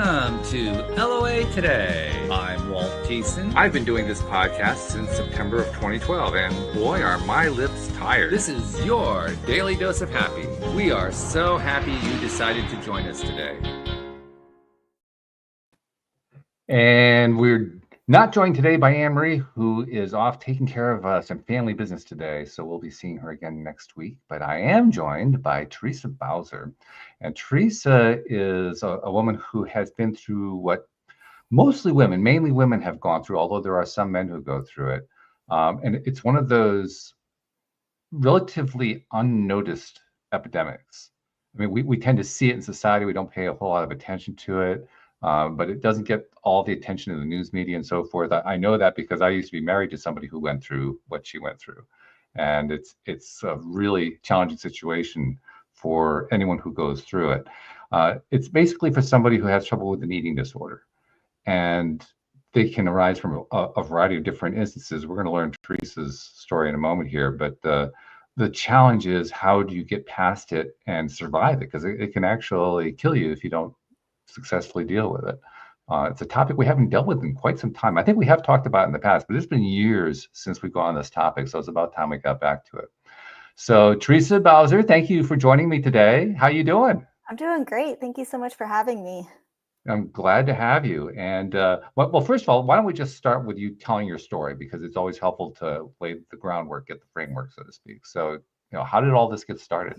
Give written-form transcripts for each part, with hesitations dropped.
Welcome to LOA Today. I'm Walt Thiessen. I've been doing this podcast since September of 2012, and boy, are my lips tired. This is your daily dose of happy. We are so happy you decided to join us today. And we're not joined today by Anne-Marie, who is off taking care of some family business today. So we'll be seeing her again next week. But I am joined by Teresa Bowser. And Teresa is a woman who has been through what mainly women have gone through, although there are some men who go through it. And it's one of those relatively unnoticed epidemics. I mean, we tend to see it in society. We don't pay a whole lot of attention to it. But it doesn't get all the attention in the news media and so forth. I know that because I used to be married to somebody who went through what she went through. And it's a really challenging situation for anyone who goes through it. It's basically for somebody who has trouble with an eating disorder. And they can arise from a variety of different instances. We're going to learn Teresa's story in a moment here. But the challenge is, how do you get past it and survive it? Because it can actually kill you if you don't successfully deal with it. It's a topic we haven't dealt with in quite some time. I think we have talked about it in the past, but it's been years since we've gone on this topic, so it's about time we got back to it. So Teresa Bowser, thank you for joining me today. How you doing? I'm doing great. Thank you so much for having me. I'm glad to have you. And well, first of all, why don't we just start with you telling your story, because it's always helpful to lay the groundwork, get the framework, so to speak. So, how did all this get started?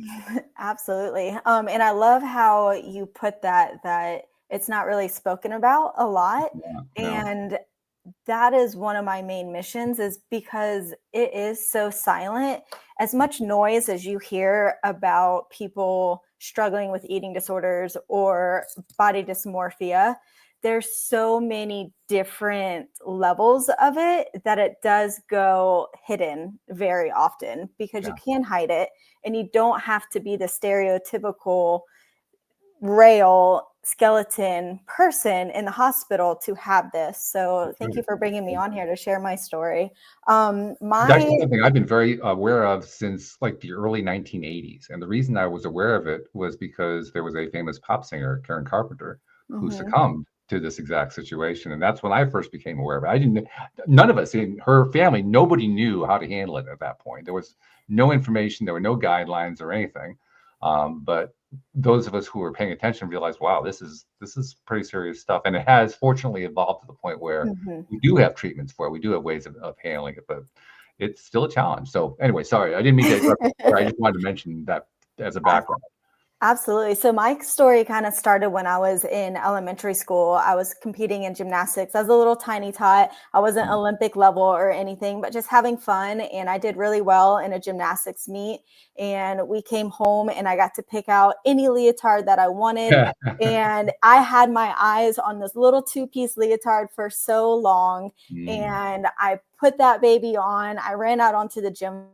Absolutely. And I love how you put that it's not really spoken about a lot. Yeah, and that is one of my main missions, is because it is so silent. As much noise as you hear about people struggling with eating disorders or body dysmorphia, there's so many different levels of it that it does go hidden very often, because you can hide it, and you don't have to be the stereotypical rail skeleton person in the hospital to have this. So thank you for bringing me on here to share my story. That's something I've been very aware of since like the early 1980s. And the reason I was aware of it was because there was a famous pop singer, Karen Carpenter, who succumbed to this exact situation. And that's when I first became aware of it. None of us in her family, nobody knew how to handle it at that point. There was no information, there were no guidelines or anything. But those of us who were paying attention realized, wow, this is pretty serious stuff. And it has fortunately evolved to the point where we do have treatments for it. We do have ways of handling it, but it's still a challenge. So anyway, sorry, I didn't mean to interrupt. I just wanted to mention that as a background. Absolutely. So my story kind of started when I was in elementary school. I was competing in gymnastics as a little tiny tot. I wasn't Olympic level or anything, but just having fun. And I did really well in a gymnastics meet. And we came home and I got to pick out any leotard that I wanted. And I had my eyes on this little 2-piece leotard for so long. And I put that baby on. I ran out onto the gym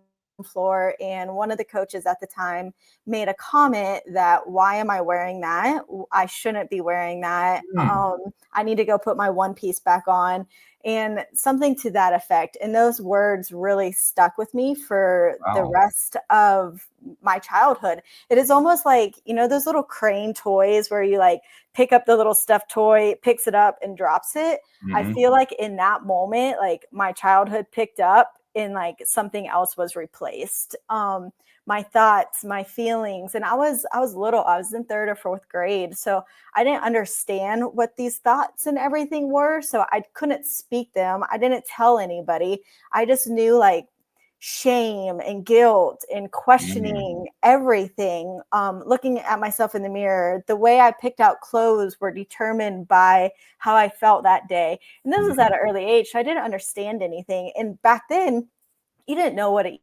floor, and one of the coaches at the time made a comment that, why am I wearing that? I shouldn't be wearing that. I need to go put my one piece back on, and something to that effect. And those words really stuck with me for the rest of my childhood. It is almost like, those little crane toys where you like pick up the little stuffed toy, picks it up and drops it. I feel like in that moment, like my childhood picked up and like something else was replaced. My thoughts, my feelings. And I was little, I was in 3rd or 4th grade. So I didn't understand what these thoughts and everything were. So I couldn't speak them. I didn't tell anybody. I just knew like shame and guilt and questioning everything. Looking at myself in the mirror, the way I picked out clothes were determined by how I felt that day. And this was at an early age, so I didn't understand anything. And back then, you didn't know what an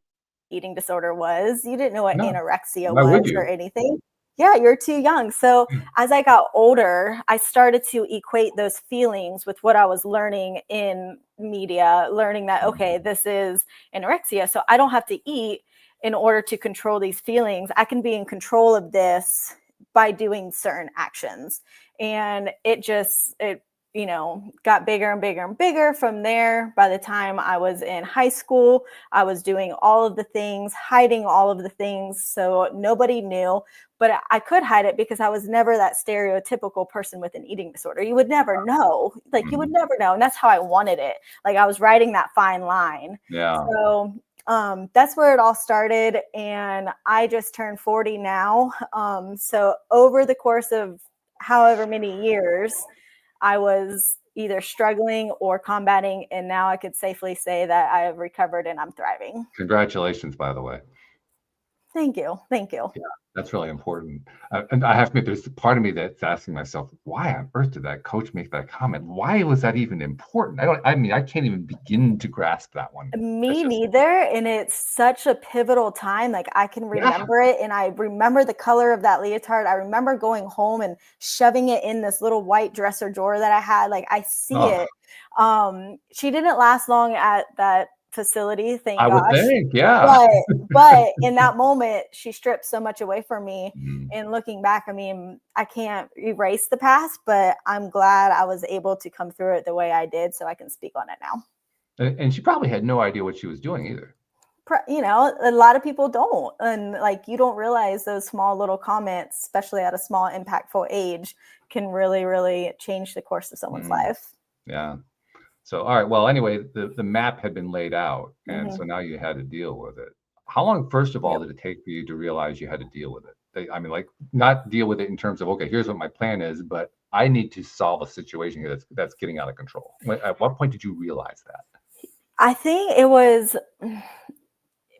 eating disorder was. You didn't know what anorexia was or anything. Yeah, you're too young. So as I got older, I started to equate those feelings with what I was learning in media, learning that, okay, this is anorexia. So I don't have to eat in order to control these feelings. I can be in control of this by doing certain actions. And it got bigger and bigger and bigger from there. By the time I was in high school, I was doing all of the things, hiding all of the things. So nobody knew, but I could hide it because I was never that stereotypical person with an eating disorder. You would never know, like you would never know. And that's how I wanted it. Like I was riding that fine line. Yeah. So that's where it all started. And I just turned 40 now. So over the course of however many years, I was either struggling or combating, and now I could safely say that I have recovered and I'm thriving. Congratulations, by the way. Thank you. Thank you. Yeah, that's really important. And I have to admit, there's part of me that's asking myself, why on earth did that coach make that comment? Why was that even important? I can't even begin to grasp that one. Me neither. And it's such a pivotal time. Like I can remember it. And I remember the color of that leotard. I remember going home and shoving it in this little white dresser drawer that I had. Like I see it. She didn't last long at that facility, thank gosh. I would think, yeah. But in that moment, she stripped so much away from me. And looking back, I mean, I can't erase the past, but I'm glad I was able to come through it the way I did, so I can speak on it now. And she probably had no idea what she was doing either. A lot of people don't, and like you don't realize those small little comments, especially at a small impactful age, can really, really change the course of someone's life. Yeah. So, all right. Well, anyway, the map had been laid out, and so now you had to deal with it. How long, first of all, did it take for you to realize you had to deal with it? I mean, like not deal with it in terms of, okay, here's what my plan is, but I need to solve a situation here that's getting out of control. At what point did you realize that? I think it was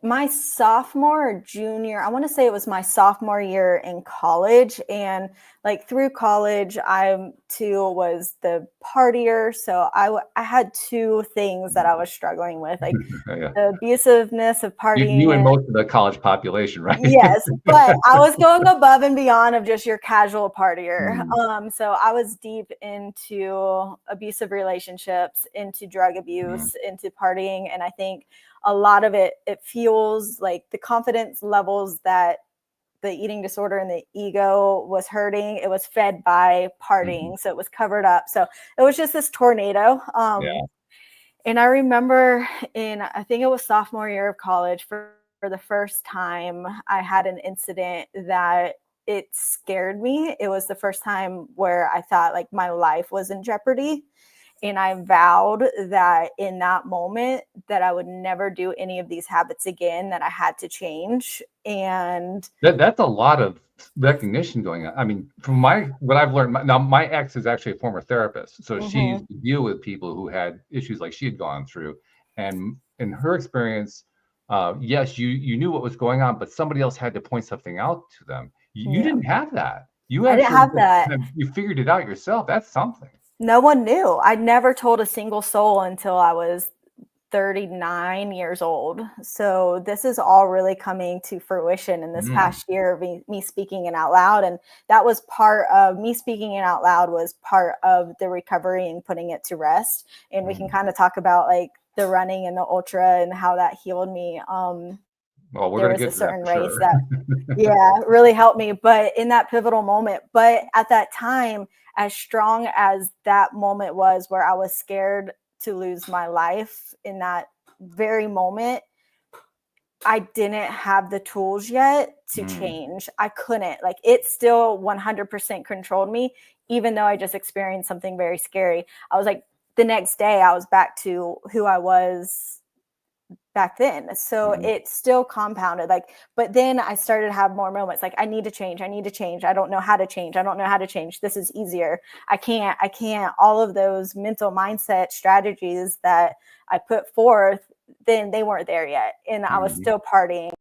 my sophomore or junior. I want to say it was my sophomore year in college. And like through college, I too was the partier. So I had two things that I was struggling with, like the abusiveness of partying. You and most of the college population, right? Yes, but I was going above and beyond of just your casual partier. So I was deep into abusive relationships, into drug abuse, into partying. And I think a lot of it feels like the confidence levels that the eating disorder and the ego was hurting, it was fed by partying. So it was covered up. So it was just this tornado. And I remember I think it was sophomore year of college, for the first time, I had an incident that it scared me. It was the first time where I thought like my life was in jeopardy. And I vowed that in that moment that I would never do any of these habits again, that I had to change. And that's a lot of recognition going on. I mean, from what I've learned, now my ex is actually a former therapist. So she used to deal with people who had issues like she had gone through. And in her experience, yes, you knew what was going on, but somebody else had to point something out to them. You didn't have that. I didn't have that. You figured it out yourself. That's something. No one knew. I never told a single soul until I was 39 years old. So this is all really coming to fruition in this past year of me speaking it out loud. And that was part of me speaking it out loud, was part of the recovery and putting it to rest. And we can kind of talk about like the running and the ultra and how that healed me. Well, we're there was a certain race that really helped me, but in that pivotal moment. But at that time, as strong as that moment was, where I was scared to lose my life in that very moment, I didn't have the tools yet to change. I couldn't. Like, it still 100% controlled me, even though I just experienced something very scary. I was like, the next day I was back to who I was back then. So it still compounded, like, but then I started to have more moments like, I need to change. I don't know how to change. This is easier. I can't. All of those mental mindset strategies that I put forth, then they weren't there yet. And I was still partying.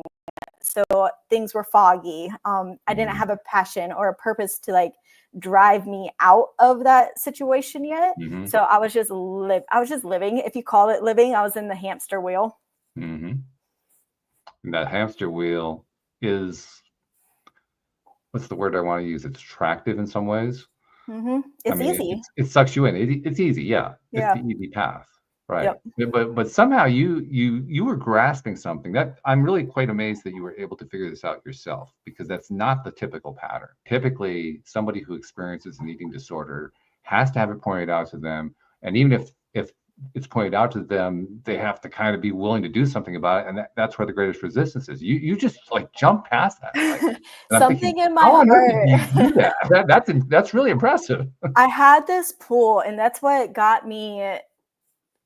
So things were foggy. I didn't have a passion or a purpose to like drive me out of that situation yet. So I was just living. If you call it living, I was in the hamster wheel. And that hamster wheel is, what's the word I want to use? It's attractive in some ways. It's easy. It sucks you in. It's easy. Yeah. It's the easy path. Right. But somehow you were grasping something that I'm really quite amazed that you were able to figure this out yourself, because that's not the typical pattern. Typically, somebody who experiences an eating disorder has to have it pointed out to them. And even if it's pointed out to them, they have to kind of be willing to do something about it. And that's where the greatest resistance is. You just like jump past that. Like, and I'm Something thinking, in my how on earth heart. did you do that? That's really impressive. I had this pull, and that's what got me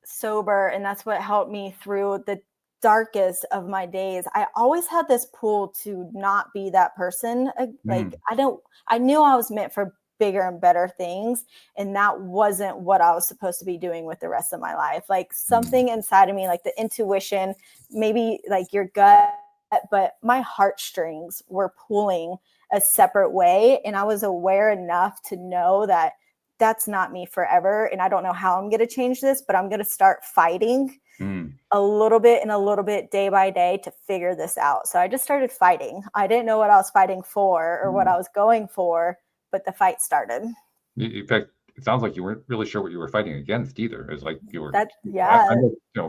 sober, and that's what helped me through the darkest of my days. I always had this pull to not be that person. Like I knew I was meant for bigger and better things, and that wasn't what I was supposed to be doing with the rest of my life. Like something inside of me, like the intuition, maybe like your gut, but my heartstrings were pulling a separate way, and I was aware enough to know that that's not me forever. And I don't know how I'm going to change this, but I'm going to start fighting a little bit day by day to figure this out. So I just started fighting. I didn't know what I was fighting for or what I was going for, but the fight started. In fact, it sounds like you weren't really sure what you were fighting against either. It's like you were, yeah,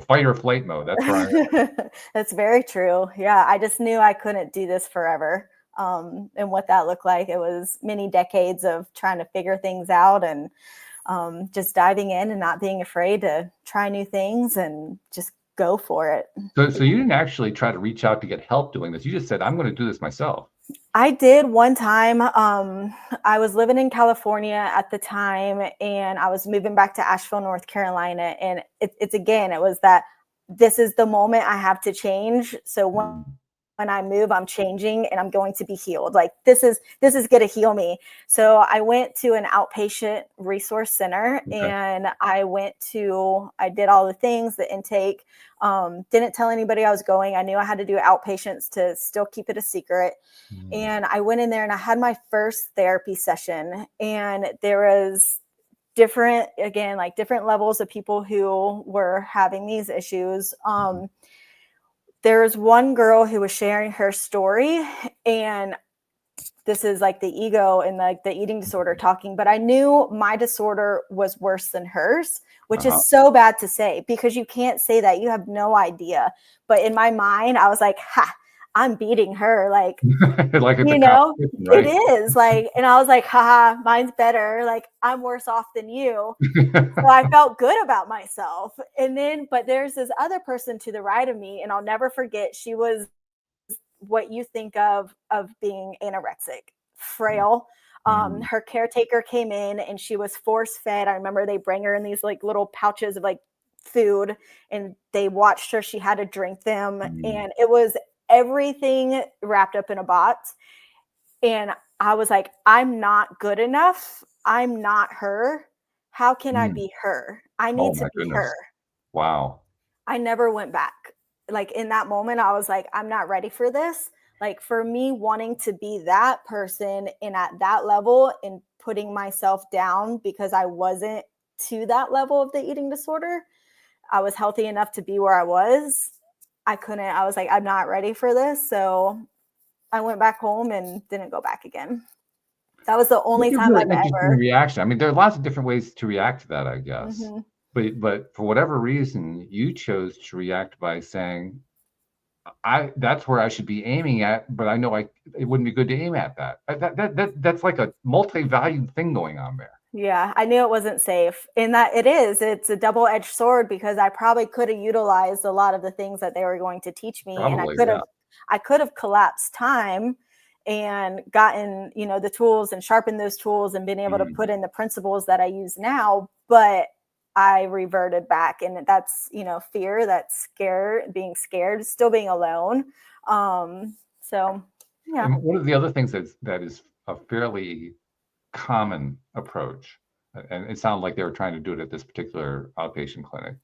fight or flight mode. That's right. That's very true. Yeah. I just knew I couldn't do this forever. And what that looked like, it was many decades of trying to figure things out and just diving in and not being afraid to try new things and just go for it. So you didn't actually try to reach out to get help doing this. You just said, I'm going to do this myself. I did one time. I was living in California at the time, and I was moving back to Asheville, North Carolina. And it was that this is the moment I have to change. So when I move, I'm changing and I'm going to be healed. Like this is going to heal me. So I went to an outpatient resource center and I did all the things, the intake, didn't tell anybody I was going. I knew I had to do outpatients to still keep it a secret. And I went in there and I had my first therapy session, and there was different levels of people who were having these issues. There's one girl who was sharing her story, and this is like the ego and like the eating disorder talking, but I knew my disorder was worse than hers, which is so bad to say because you can't say that. You have no idea. But in my mind, I was like, I'm beating her. Like, like you know, right? It is like, and I was like, haha, mine's better. Like I'm worse off than you. So I felt good about myself. And then, but there's this other person to the right of me, and I'll never forget. She was what you think of being anorexic, frail. Her caretaker came in and she was force fed. I remember they bring her in these like little pouches of like food, and they watched her. She had to drink them. And it was everything wrapped up in a box. And I was like, I'm not good enough. I'm not her. How can I be her? I need to be her. Wow. I never went back. Like in that moment, I was like, I'm not ready for this. Like for me wanting to be that person and at that level and putting myself down because I wasn't to that level of the eating disorder. I was healthy enough to be where I was. I was like, I'm not ready for this. So I went back home and didn't go back again. That was the only time I've ever reaction. I mean, there are lots of different ways to react to that, I guess. But for whatever reason, you chose to react by saying, that's where I should be aiming at, but I know it wouldn't be good to aim at that. That's like a multi-valued thing going on there. Yeah, I knew it wasn't safe. And that it's a double-edged sword because I probably could have utilized a lot of the things that they were going to teach me. Probably, and I could have collapsed time and gotten, the tools and sharpened those tools and been able to put in the principles that I use now. But I reverted back, and that's, fear, that's being scared, still being alone. So yeah. And one of the other things that is a fairly common approach, and it sounded like they were trying to do it at this particular outpatient clinic,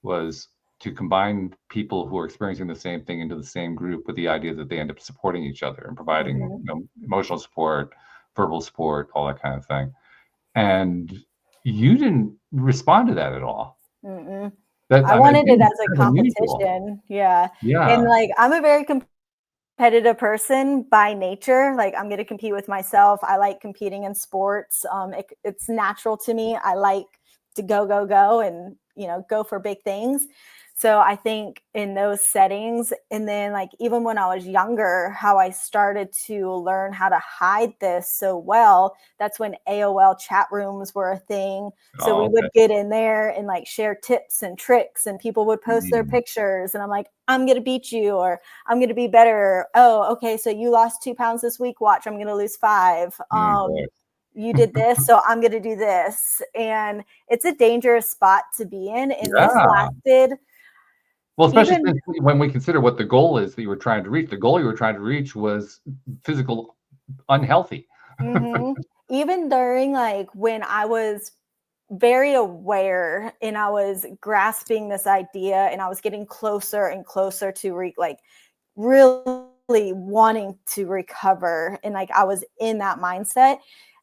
was to combine people who are experiencing the same thing into the same group with the idea that they end up supporting each other and providing emotional support, verbal support, all that kind of thing. And you didn't respond to that at all. I wanted it as a competition. Yeah. And like, I'm a very competitive person by nature. Like I'm going to compete with myself. I like competing in sports. It's natural to me. I like to go and go for big things. So I think in those settings, and then like even when I was younger, how I started to learn how to hide this so well, that's when AOL chat rooms were a thing. So we would get in there and like share tips and tricks, and people would post their pictures, and I'm like, I'm going to beat you, or I'm going to be better. Oh, okay. So you lost 2 pounds this week. Watch, I'm going to lose 5. You did this, so I'm going to do this. And it's a dangerous spot to be in. And this lasted. Well, especially when we consider what the goal is that you were trying to reach. The goal you were trying to reach was physical unhealthy. Even during like when I was very aware and I was grasping this idea and I was getting closer and closer to like really wanting to recover, and like I was in that mindset,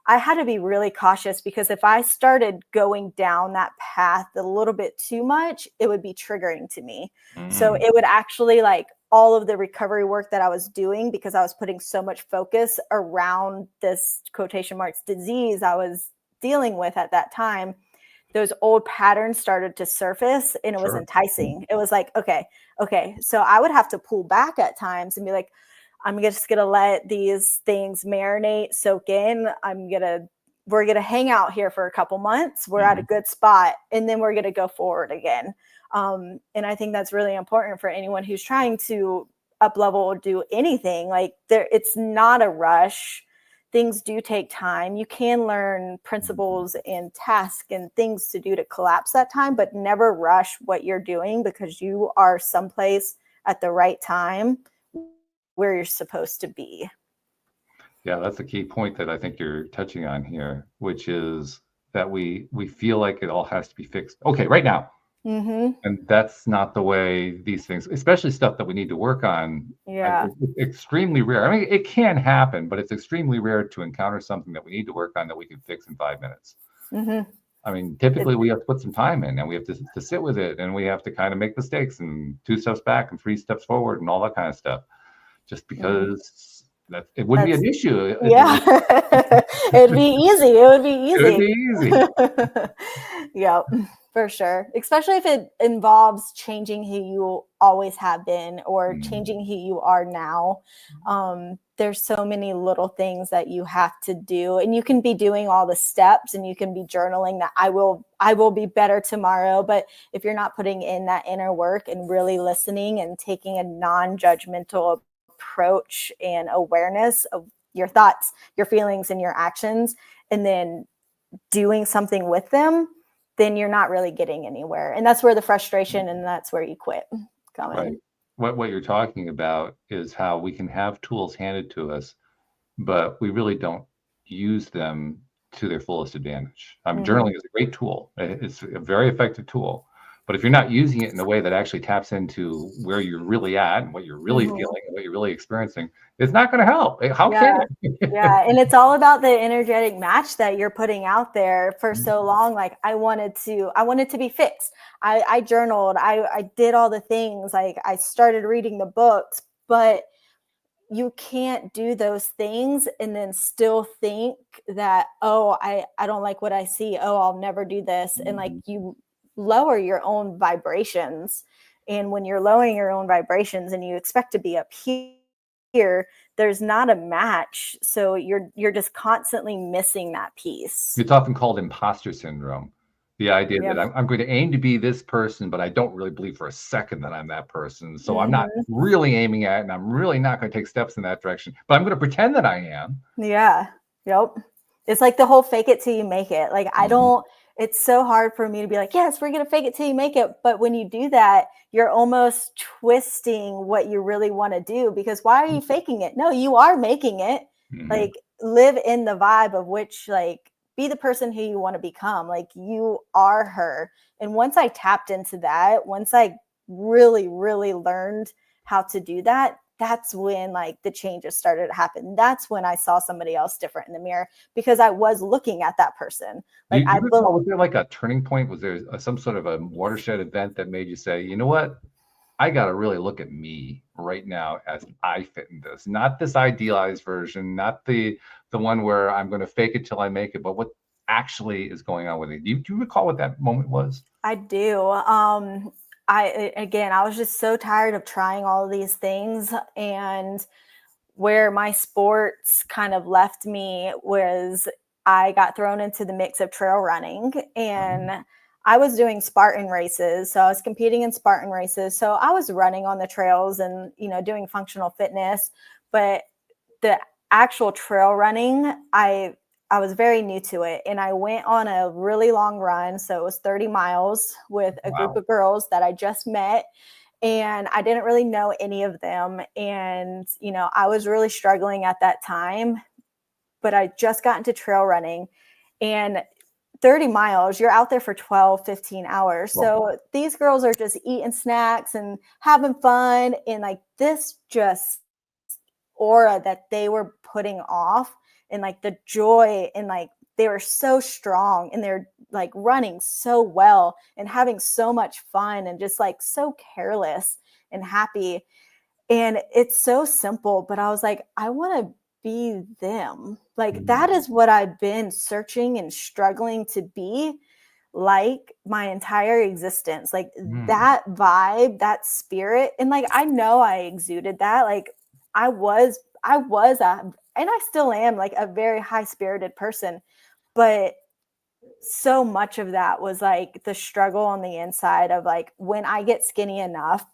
I had to be really cautious, because if I started going down that path a little bit too much, it would be triggering to me. So it would actually, like, all of the recovery work that I was doing, because I was putting so much focus around this quotation marks disease I was dealing with at that time, those old patterns started to surface, and it was enticing. It was like, okay. So I would have to pull back at times and be like, I'm just going to let these things marinate, soak in. We're going to hang out here for a couple months. We're at a good spot, and then we're going to go forward again. And I think that's really important for anyone who's trying to up level or do anything. Like, it's not a rush. Things do take time. You can learn principles and tasks and things to do to collapse that time, but never rush what you're doing, because you are someplace at the right time where you're supposed to be. Yeah, that's a key point that I think you're touching on here, which is that we feel like it all has to be fixed. Okay, right now. And that's not the way these things, especially stuff that we need to work on. It's extremely rare. I mean, it can happen, but it's extremely rare to encounter something that we need to work on that we can fix in 5 minutes. I mean, typically we have to put some time in, and we have to sit with it, and we have to kind of make mistakes and 2 steps back and 3 steps forward and all that kind of stuff. Just because it wouldn't be an issue. It'd be easy. It would be easy. Yeah, for sure. Especially if it involves changing who you always have been, or changing who you are now. There's so many little things that you have to do, and you can be doing all the steps, and you can be journaling that I will be better tomorrow. But if you're not putting in that inner work and really listening and taking a non-judgmental approach and awareness of your thoughts, your feelings, and your actions, and then doing something with them, then you're not really getting anywhere. And that's where the frustration, and that's where you quit come in. What you're talking about is how we can have tools handed to us, but we really don't use them to their fullest advantage. Journaling is a great tool. It's a very effective tool. But if you're not using it in a way that actually taps into where you're really at and what you're really feeling and what you're really experiencing, it's not going to help. How can it? And it's all about the energetic match that you're putting out there for so long. Like, I wanted to be fixed. I journaled. I did all the things. Like, I started reading the books, but you can't do those things and then still think that, oh, I don't like what I see. Oh, I'll never do this. And like, you lower your own vibrations. And when you're lowering your own vibrations and you expect to be up here, there's not a match. So you're just constantly missing that piece. It's often called imposter syndrome. The idea that I'm going to aim to be this person, but I don't really believe for a second that I'm that person. So I'm not really aiming at it, and I'm really not going to take steps in that direction, but I'm going to pretend that I am. Yeah. Yep. It's like the whole fake it till you make it. Like, it's so hard for me to be like, yes, we're going to fake it till you make it. But when you do that, you're almost twisting what you really want to do, because why are you faking it? No, you are making it. Like, live in the vibe of which, like, be the person who you want to become. Like, you are her. And once I tapped into that, once I really, really learned how to do that, that's when like the changes started to happen. That's when I saw somebody else different in the mirror, because I was looking at that person. Like, was there like a turning point? Was there some sort of a watershed event that made you say, you know what? I got to really look at me right now as I fit in this, not this idealized version, not the one where I'm going to fake it till I make it, but actually is going on with it. Do you recall what that moment was? I do. I was just so tired of trying all of these things, and where my sports kind of left me was I got thrown into the mix of trail running, and I was doing Spartan races. So I was competing in Spartan races. So I was running on the trails and, doing functional fitness, but the actual trail running, I was very new to it, and I went on a really long run. So it was 30 miles with a group of girls that I just met, and I didn't really know any of them. And, I was really struggling at that time, but I just got into trail running, and 30 miles, you're out there for 12, 15 hours. So these girls are just eating snacks and having fun. And like this just aura that they were putting off, and like the joy, and like they were so strong, and they're like running so well and having so much fun and just like so careless and happy. And it's so simple, but I was like, I want to be them. Like that is what I've been searching and struggling to be like my entire existence. Like that vibe, that spirit. And like I know I exuded that. Like I was and I still am like a very high-spirited person, but so much of that was like the struggle on the inside of like, when I get skinny enough,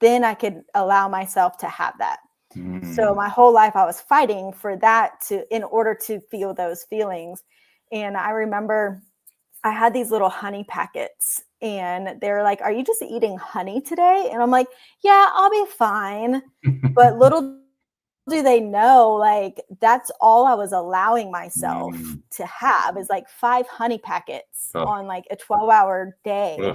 then I could allow myself to have that. So my whole life I was fighting for that in order to feel those feelings. And I remember I had these little honey packets, and they're like, "Are you just eating honey today?" And I'm like, "Yeah, I'll be fine." But little do they know, like that's all I was allowing myself to have is like 5 honey packets on like a 12-hour day.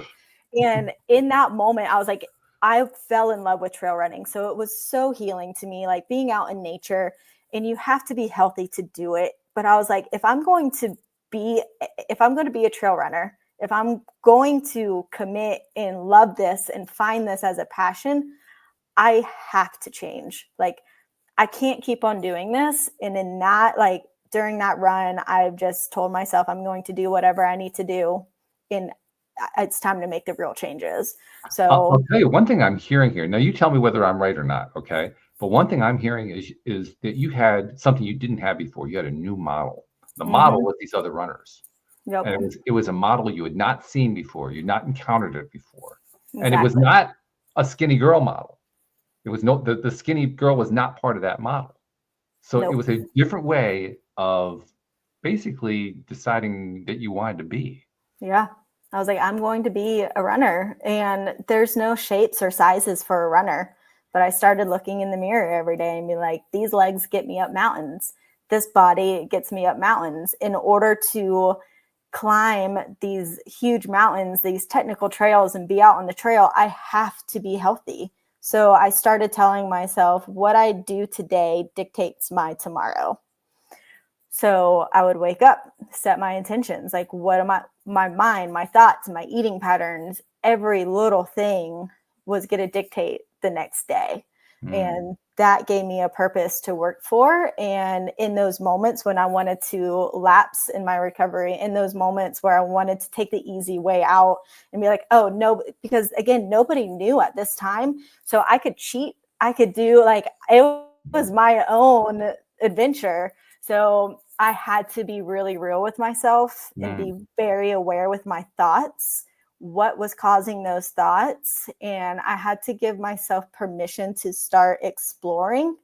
And in that moment, I was like, I fell in love with trail running. So it was so healing to me, like being out in nature, and you have to be healthy to do it. But I was like, if I'm going to be a trail runner, if I'm going to commit and love this and find this as a passion, I have to change. Like I can't keep on doing this. And in that, like during that run, I've just told myself I'm going to do whatever I need to do. And it's time to make the real changes. So I'll tell you one thing I'm hearing here. Now you tell me whether I'm right or not. Okay. But one thing I'm hearing is that you had something you didn't have before. You had a new model. The model was these other runners. Yep. And it was a model you had not seen before. You'd not encountered it before. Exactly. And it was not a skinny girl model. It was the skinny girl was not part of that model. So it was a different way of basically deciding that you wanted to be. Yeah. I was like, I'm going to be a runner, and there's no shapes or sizes for a runner. But I started looking in the mirror every day and be like, these legs get me up mountains. This body gets me up mountains. In order to climb these huge mountains, these technical trails, and be out on the trail, I have to be healthy. So I started telling myself what I do today dictates my tomorrow. So I would wake up, set my intentions, like what am my mind, my thoughts, my eating patterns, every little thing was going to dictate the next day. And that gave me a purpose to work for. And in those moments when I wanted to lapse in my recovery, in those moments where I wanted to take the easy way out and be like, oh no, because again, nobody knew at this time. So I could cheat. I could do like, it was my own adventure. So I had to be really real with myself and be very aware with my thoughts, what was causing those thoughts. And I had to give myself permission to start exploring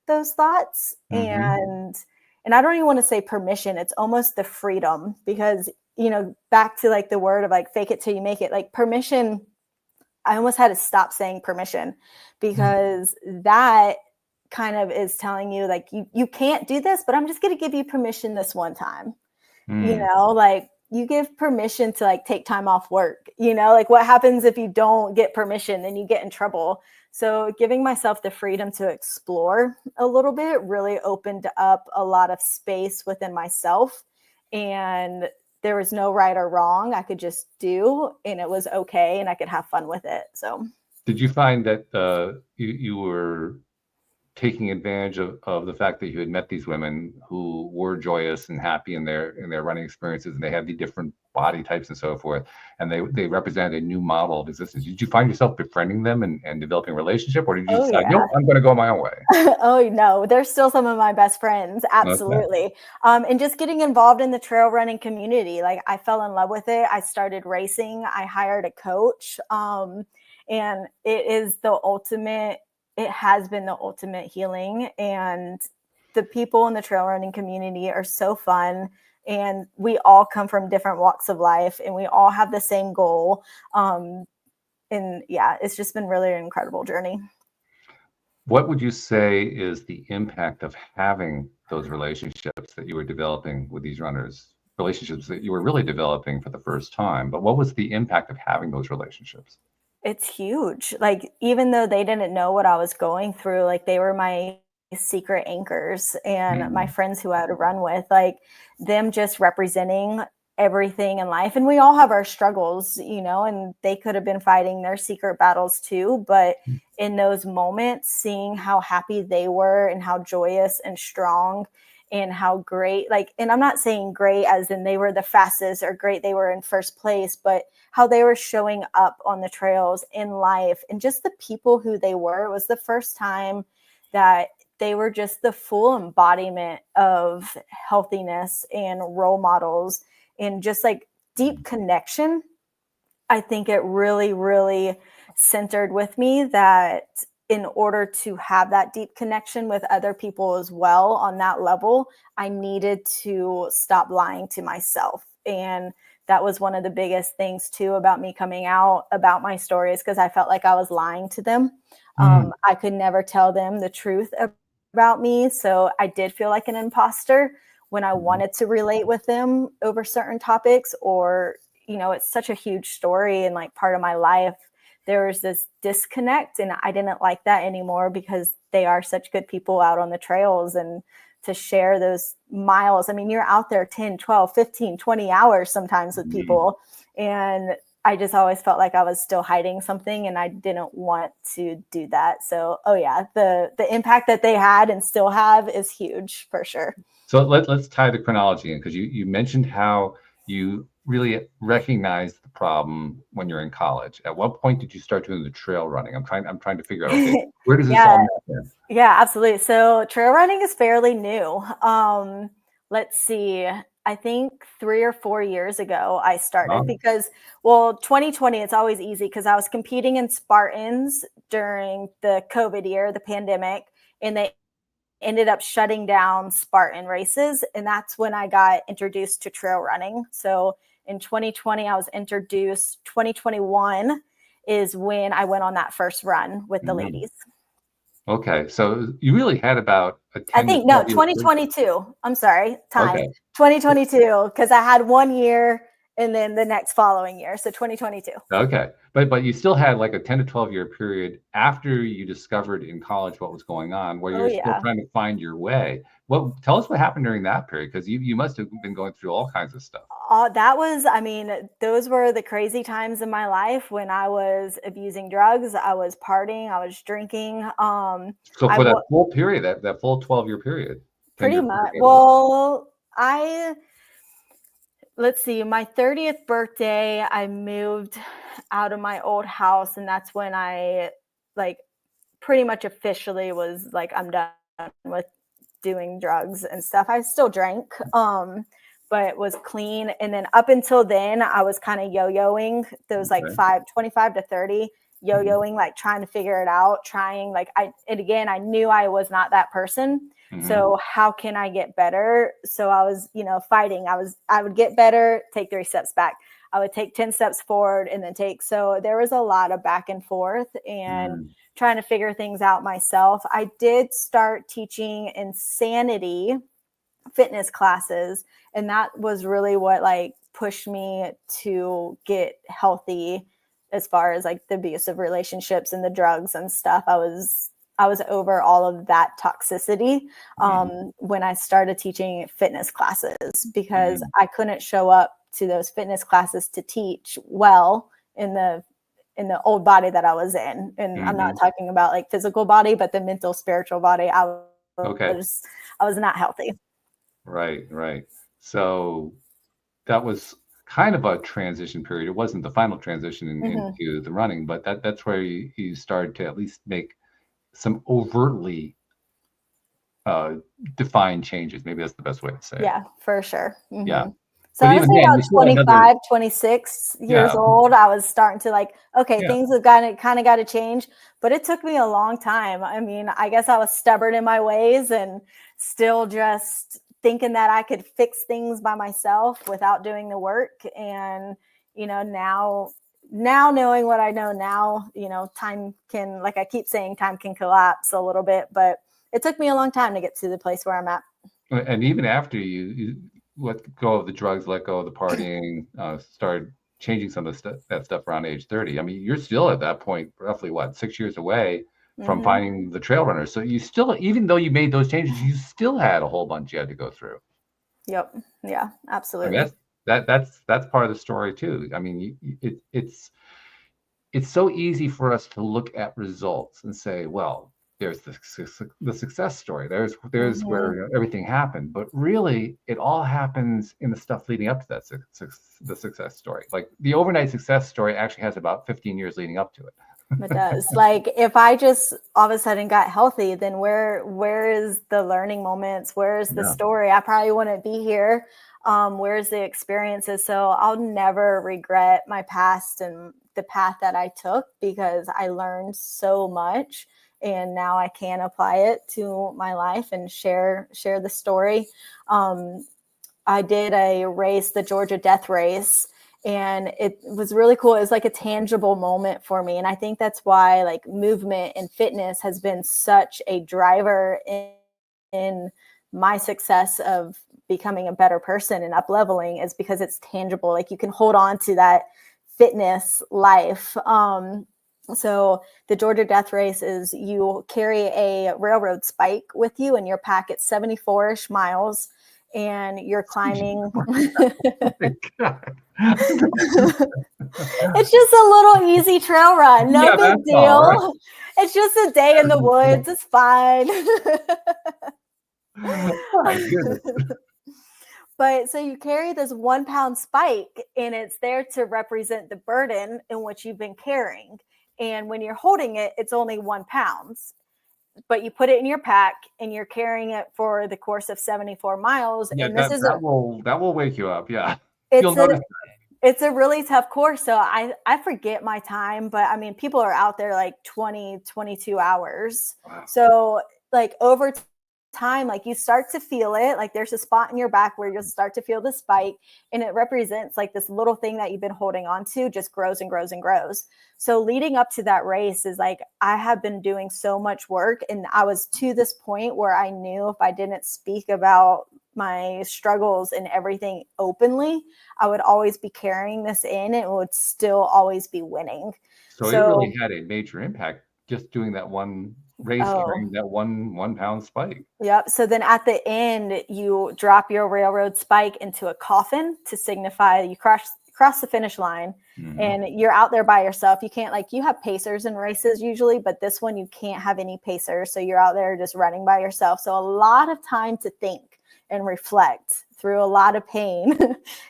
those thoughts. And I don't even want to say permission. It's almost the freedom, because, back to like the word of like, fake it till you make it, like permission. I almost had to stop saying permission, because that kind of is telling you like, you can't do this, but I'm just going to give you permission this one time, like you give permission to like take time off work, like what happens if you don't get permission, then you get in trouble. So giving myself the freedom to explore a little bit really opened up a lot of space within myself, and there was no right or wrong. I could just do, and it was okay, and I could have fun with it. So did you find that you were taking advantage of the fact that you had met these women who were joyous and happy in their running experiences, and they had the different body types and so forth, and they represented a new model of existence. Did you find yourself befriending them and developing a relationship, or did you decide, no, I'm going to go my own way? Oh no, they're still some of my best friends. Absolutely. Okay. And just getting involved in the trail running community. Like, I fell in love with it. I started racing. I hired a coach. And it has been the ultimate healing. And the people in the trail running community are so fun. And we all come from different walks of life, and we all have the same goal. And yeah, it's just been really an incredible journey. What would you say is the impact of having those relationships that you were developing with these runners, relationships that you were really developing for the first time? But what was the impact of having those relationships? It's huge. Like, even though they didn't know what I was going through, like, they were my secret anchors and my friends who I would run with, like, them just representing everything in life. And we all have our struggles, and they could have been fighting their secret battles too. But in those moments, seeing how happy they were and how joyous and strong and how great, like, and I'm not saying great as in they were the fastest or great, they were in first place, but how they were showing up on the trails in life and just the people who they were. It was the first time that they were just the full embodiment of healthiness and role models and just like deep connection. I think it really, really centered with me that in order to have that deep connection with other people as well on that level, I needed to stop lying to myself. And that was one of the biggest things too about me coming out about my stories, because I felt like I was lying to them. I could never tell them the truth about me. So I did feel like an imposter when I wanted to relate with them over certain topics, or, it's such a huge story and like part of my life. There was this disconnect, and I didn't like that anymore because they are such good people out on the trails, and to share those miles. I mean, you're out there 10, 12, 15, 20 hours sometimes with people. And I just always felt like I was still hiding something, and I didn't want to do that. So, the impact that they had and still have is huge for sure. So let's tie the chronology in, because you mentioned how you really recognized the problem when you're in college. At what point did you start doing the trail running? I'm trying to figure out, okay, where does this all happen? Yeah, absolutely. So trail running is fairly new. Let's see. I think 3 or 4 years ago I started because, 2020, it's always easy because I was competing in Spartans during the COVID year, the pandemic, and they ended up shutting down Spartan races. And that's when I got introduced to trail running. So in 2020, I was introduced. 2021 is when I went on that first run with the ladies. Okay. So you really had about a 10 I think, no, 2022. I'm sorry. Time. Okay. 2022, because I had 1 year and then the next following year. So 2022. Okay. But you still had like a 10 to 12 year period after you discovered in college what was going on, where you're still trying to find your way. Tell us what happened during that period, because you must have been going through all kinds of stuff. Those were the crazy times in my life when I was abusing drugs, I was partying, I was drinking. So for that full period, that full 12-year period. Pretty much. Well, let's see, my 30th birthday, I moved out of my old house, and that's when I pretty much officially was like, I'm done with doing drugs and stuff. I still drank, but was clean. And then up until then, I was kind of yo-yoing those 25 to 30, yo-yoing, like trying to figure it out, I knew I was not that person. So how can I get better? So I was, fighting. I would get better, take 3 steps back. I would take 10 steps forward and then so there was a lot of back and forth and trying to figure things out myself. I did start teaching insanity fitness classes, and that was really what pushed me to get healthy as far as the abusive relationships and the drugs and stuff. I was over all of that toxicity when I started teaching fitness classes, because I couldn't show up to those fitness classes to teach well in the the old body that I was in. And I'm not talking about like physical body, but the mental, spiritual body. I was not healthy. Right. So that was kind of a transition period. It wasn't the final transition into the running, but that's where you started to at least make some overtly defined changes. Maybe that's the best way to say it. Yeah, for sure. Yeah. So I was about 25, 26 years old. I was starting to like, things have kind of got to change, but it took me a long time. I mean, I guess I was stubborn in my ways and still just thinking that I could fix things by myself without doing the work. And, now knowing what I know now, time can, like I keep saying, time can collapse a little bit, but it took me a long time to get to the place where I'm at. And even after you let go of the drugs, let go of the partying, started changing some of that stuff around age 30. I mean, you're still at that point, roughly 6 years away from finding the trail runner. So you still, even though you made those changes, you still had a whole bunch you had to go through. Yep. Yeah, absolutely. I mean, that's part of the story too. I mean, it's so easy for us to look at results and say, well, there's the success story. There's where everything happened, but really it all happens in the stuff leading up to that the success story. Like the overnight success story actually has about 15 years leading up to it. It does. Like if I just all of a sudden got healthy, then where is the learning moments? Where is the story? I probably wouldn't be here. Where's the experiences? So I'll never regret my past and the path that I took because I learned so much. And now I can apply it to my life and share the story. I did a race, the Georgia Death Race, and it was really cool. It was like a tangible moment for me. And I think that's why like movement and fitness has been such a driver in my success of becoming a better person and up leveling is because it's tangible. Like you can hold on to that fitness life. So the Georgia Death Race is you carry a railroad spike with you in your pack. It's 74-ish miles and you're climbing. It's just a little easy trail run. No big deal. Right. It's just a day in the woods. It's fine. Oh my goodness. But so you carry this 1 pound spike and it's there to represent the burden in which you've been carrying. And when you're holding it, it's only 1 pound, but you put it in your pack and you're carrying it for the course of 74 miles. Yeah, and that will wake you up. Yeah. It's a really tough course. So I forget my time, but I mean, people are out there like 20, 22 hours. Wow. So like over time, like you start to feel it, like there's a spot in your back where you'll start to feel the spike and it represents like this little thing that you've been holding on to just grows and grows and grows. So leading up to that race is like, I have been doing so much work and I was to this point where I knew if I didn't speak about my struggles and everything openly, I would always be carrying this in and it would still always be winning. So it really had a major impact just doing that one race, carrying that one pound spike. Yep. So then at the end, you drop your railroad spike into a coffin to signify you cross the finish line and you're out there by yourself. You can't you have pacers in races usually, but this one you can't have any pacers. So you're out there just running by yourself. So a lot of time to think and reflect through a lot of pain.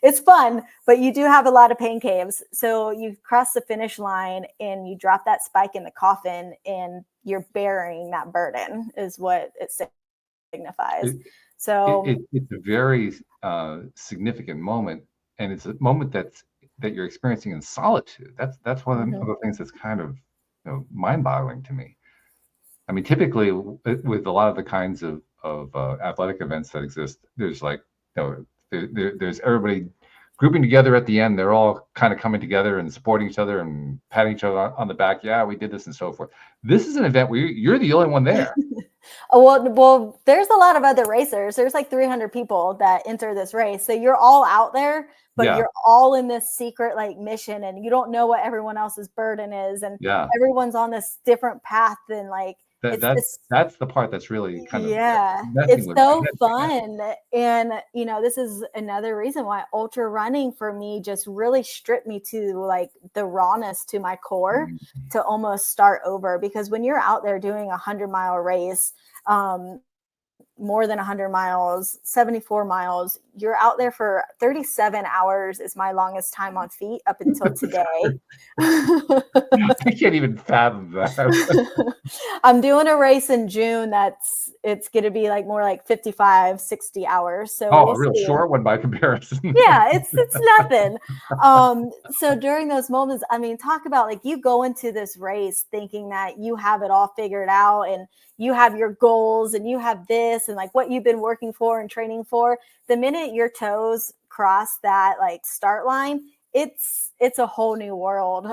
It's fun, but you do have a lot of pain caves. So you cross the finish line and you drop that spike in the coffin and you're bearing that burden is what it signifies. It's a very significant moment. And it's a moment that you're experiencing in solitude. That's one of the things that's kind of mind-boggling to me. I mean, typically with a lot of the kinds of athletic events that exist, there's there's everybody grouping together at the end. They're all kind of coming together and supporting each other and patting each other on the back. Yeah, we did this and so forth. This is an event where you're the only one there. Well, there's a lot of other racers. There's like 300 people that enter this race. So you're all out there, but you're all in this secret mission and you don't know what everyone else's burden is. And everyone's on this different path than That's the part that's really kind of yeah, messing it's with my so head right fun. And this is another reason why ultra running for me just really stripped me to like the rawness to my core now. to almost start over. Because when you're out there doing 100-mile race, more than 100 miles, 74 miles, you're out there for 37 hours is my longest time on feet up until today. I can't even fathom that. I'm doing a race in June it's going to be like more like 55, 60 hours. So Oh, we'll a real see. short one by comparison. Yeah, it's nothing. So during those moments, I mean, talk about like you go into this race thinking that you have it all figured out and you have your goals and you have this and like what you've been working for and training for. The minute your toes cross that like start line, it's a whole new world.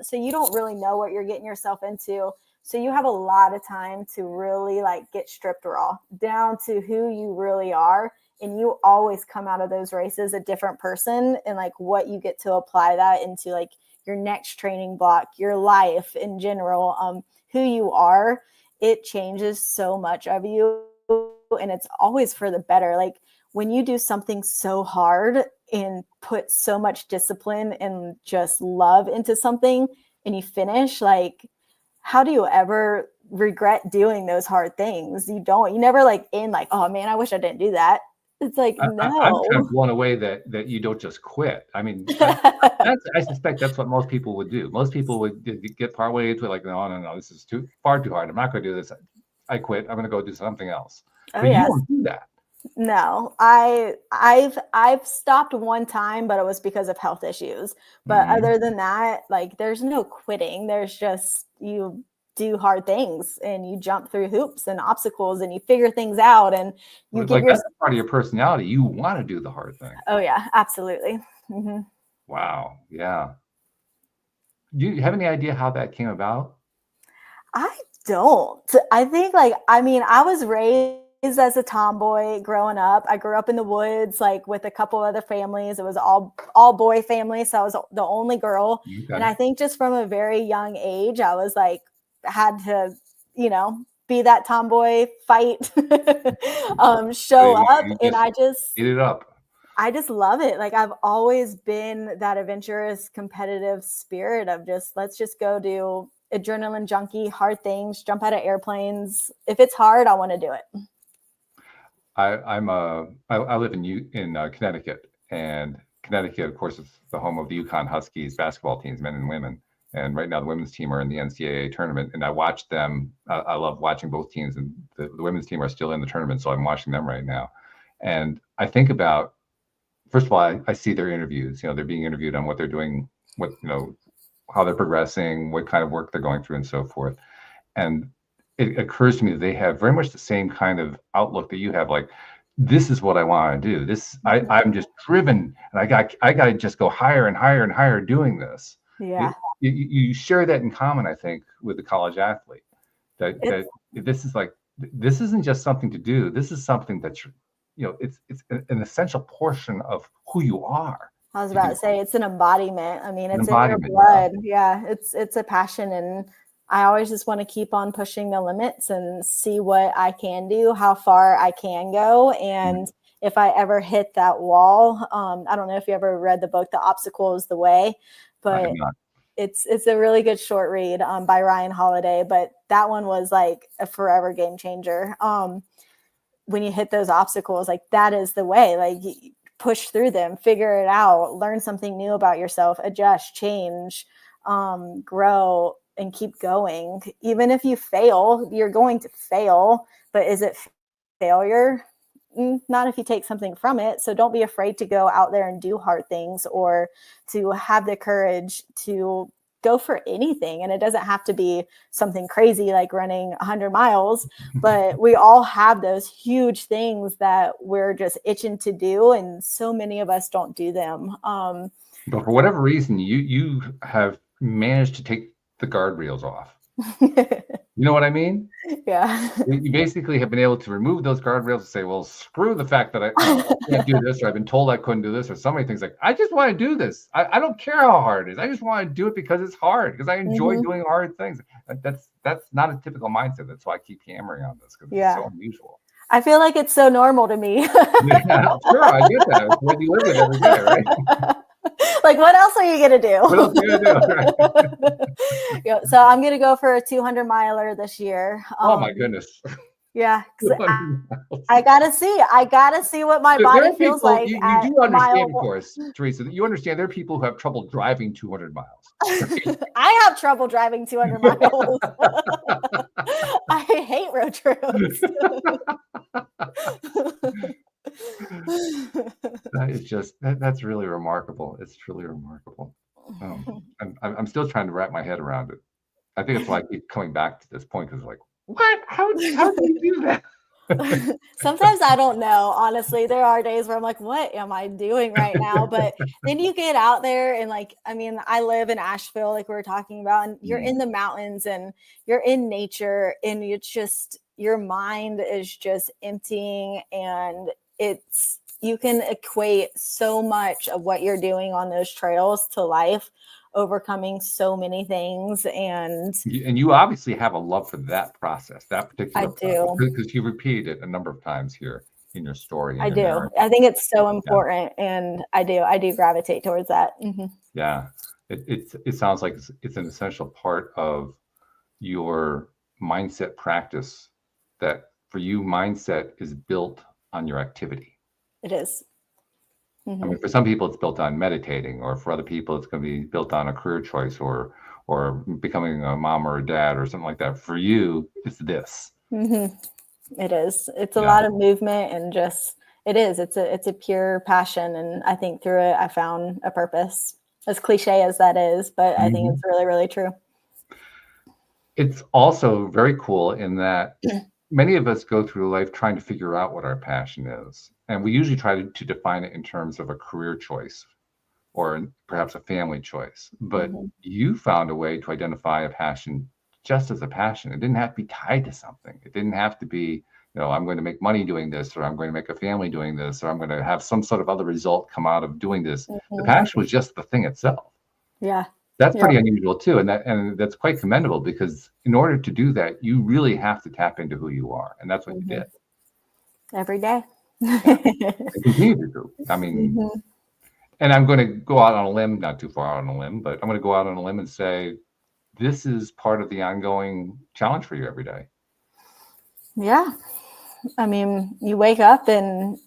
So you don't really know what you're getting yourself into. So you have a lot of time to really like get stripped raw down to who you really are. And you always come out of those races a different person, and like what you get to apply that into like your next training block, your life in general, who you are, it changes so much of you. And it's always for the better. Like when you do something so hard and put so much discipline and just love into something and you finish, like, how do you ever regret doing those hard things? You never like end like, oh man, I wish I didn't do that. It's like, I'm no. kind of blown away that you don't just quit. I mean, I suspect that's what most people would do. Most people would get partway into it, like, no, this is far too hard. I'm not going to do this. I quit. I'm going to go do something else. Oh, but yes. You don't do that. No, I've stopped one time, but it was because of health issues. But other than that, like there's no quitting. There's just you do hard things and you jump through hoops and obstacles and you figure things out and you like that's part of your personality. You want to do the hard thing. Oh yeah, absolutely. Mm-hmm. Wow. Yeah. Do you have any idea how that came about? I don't. I think I was raised as a tomboy growing up. I grew up in the woods, like with a couple other families. It was all boy family. So I was the only girl. Okay. And I think just from a very young age, I was like, had to, be that tomboy, fight, show up. And I just eat it up. I just love it. Like I've always been that adventurous, competitive spirit of just, let's just go do adrenaline junkie, hard things, jump out of airplanes. If it's hard, I want to do it. I live in Connecticut, and Connecticut, of course, is the home of the UConn Huskies basketball teams, men and women. And right now, the women's team are in the NCAA tournament, and I watch them. I love watching both teams, and the women's team are still in the tournament, so I'm watching them right now. And I think about, first of all, I see their interviews. They're being interviewed on what they're doing, how they're progressing, what kind of work they're going through, and so forth. And it occurs to me that they have very much the same kind of outlook that you have. Like, this is what I want to do. I'm just driven, and I got to just go higher and higher and higher doing this. Yeah. You share that in common, I think, with the college athlete. That this isn't just something to do. This is something that's, it's an essential portion of who you are. I was about to say it's an embodiment. I mean, it's in your blood. Yeah, it's a passion, and I always just want to keep on pushing the limits and see what I can do, how far I can go, and if I ever hit that wall. I don't know if you ever read the book "The Obstacle Is the Way," but it's a really good short read by Ryan Holiday. But that one was like a forever game changer. When you hit those obstacles, like that is the way. Like push through them, figure it out, learn something new about yourself, adjust, change, grow, and keep going. Even if you fail, you're going to fail, but is it failure? Not if you take something from it. So don't be afraid to go out there and do hard things, or to have the courage to go for anything. And it doesn't have to be something crazy like running 100 miles, but we all have those huge things that we're just itching to do. And so many of us don't do them. But for whatever reason, you have managed to take the guardrails off. You know what I mean? Yeah. You basically have been able to remove those guardrails and say, well, screw the fact that I can't do this, or I've been told I couldn't do this, or so many things like, I just want to do this. I don't care how hard it is. I just want to do it because it's hard, because I enjoy doing hard things. That's not a typical mindset. That's why I keep hammering on this, because it's so unusual. I feel like it's so normal to me. Yeah, sure, I get that. It's what you live with every day, right? Like, what else are you gonna do? What else are you gonna do? Yeah, so I'm gonna go for a 200 miler this year. Oh my goodness. Yeah, I gotta see what my body feels like. You do understand, of course, Teresa, that you understand there are people who have trouble driving 200 miles. I have trouble driving 200 miles. I hate road trips. That is just that's really remarkable. It's truly remarkable. I'm still trying to wrap my head around it. I think it's why I keep coming back to this point, because like, what? How do you do that? Sometimes I don't know. Honestly, there are days where I'm like, what am I doing right now? But then you get out there and like, I mean, I live in Asheville, like we were talking about, and you're in the mountains and you're in nature, and it's just, your mind is just emptying, and you can equate so much of what you're doing on those trails to life, overcoming so many things. And you obviously have a love for that process, that particular process, because you repeated it a number of times here in your story. I do. Narrative. I think it's so important, and I do gravitate towards that. Yeah, it sounds like it's an essential part of your mindset practice. That for you, mindset is built on your activity. It is. I mean, for some people, it's built on meditating, or for other people, it's going to be built on a career choice, or becoming a mom or a dad, or something like that. For you, it's this. It is. It's a lot of movement, and just it's a pure passion. And I think through it, I found a purpose. As cliche as that is, but I think it's really, really true. It's also very cool in that many of us go through life trying to figure out what our passion is. And we usually try to define it in terms of a career choice or perhaps a family choice. But you found a way to identify a passion just as a passion. It didn't have to be tied to something. It didn't have to be, I'm going to make money doing this, or I'm going to make a family doing this, or I'm going to have some sort of other result come out of doing this. The passion was just the thing itself. Yeah. That's pretty unusual too. And that's quite commendable, because in order to do that, you really have to tap into who you are. And that's what you did. Every day. And continue to do. I mean, and I'm going to go out on a limb, not too far out on a limb, but I'm going to go out on a limb and say, this is part of the ongoing challenge for you every day. Yeah. I mean, you wake up and